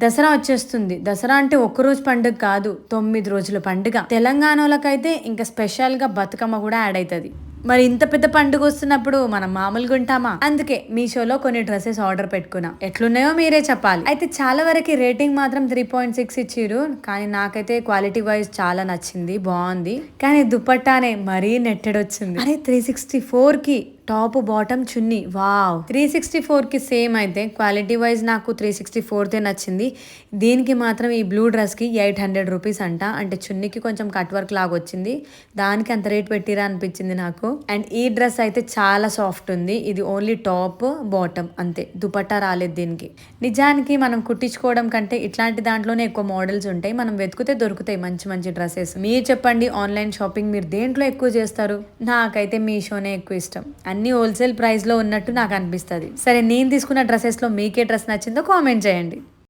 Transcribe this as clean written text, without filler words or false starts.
దసరా వచ్చేస్తుంది. దసరా అంటే ఒక్కరోజు పండుగ కాదు, 9 రోజుల పండుగ. తెలంగాణలోకైతే ఇంకా స్పెషల్ గా బతుకమ్మ కూడా యాడ్ అవుతుంది. మరి ఇంత పెద్ద పండుగ వస్తున్నప్పుడు మనం మామూలుగా ఉంటామా? అందుకే మీషోలో కొన్ని డ్రెస్సెస్ ఆర్డర్ పెట్టుకున్నా. ఎట్లున్నాయో మీరే చెప్పాలి. అయితే చాలా వరకు రేటింగ్ మాత్రం 3.6 ఇచ్చిరు, కానీ నాకైతే క్వాలిటీ వైజ్ చాలా నచ్చింది, బాగుంది. కానీ దుపట్టానే మరీ నెట్టెడ్ వచ్చింది. అరే 364 కి టాప్ బాటమ్ చున్నీ, వావ్. 364 కి సేమ్ అయితే క్వాలిటీ వైజ్ నాకు 364 నచ్చింది. దీనికి మాత్రం ఈ బ్లూ డ్రెస్ కి 800 రూపీస్ అంట. అంటే చున్నీకి కొంచెం కట్ వర్క్ లాగా వచ్చింది, దానికి అంత రేట్ పెట్టిరా అనిపించింది నాకు. అండ్ ఈ డ్రెస్ అయితే చాలా సాఫ్ట్ ఉంది. ఇది ఓన్లీ టాప్ బాటమ్ అంతే, దుపట్టా రాలేదు దీనికి. నిజానికి మనం కుట్టించుకోవడం కంటే ఇట్లాంటి దాంట్లోనే ఎక్కువ మోడల్స్ ఉంటాయి, మనం వెతికితే దొరుకుతాయి మంచి మంచి డ్రెస్సెస్. మీరు చెప్పండి, ఆన్లైన్ షాపింగ్ మీరు దేంట్లో ఎక్కువ చేస్తారు? నాకైతే మీషోనే ఎక్కువ ఇష్టం. అన్ని హోల్సేల్ ప్రైస్ లో ఉన్నట్టు నాకు అనిపిస్తుంది. సరే, నేను తీసుకున్న డ్రెస్సెస్ లో మీకే డ్రెస్ నచ్చిందో కామెంట్ చేయండి.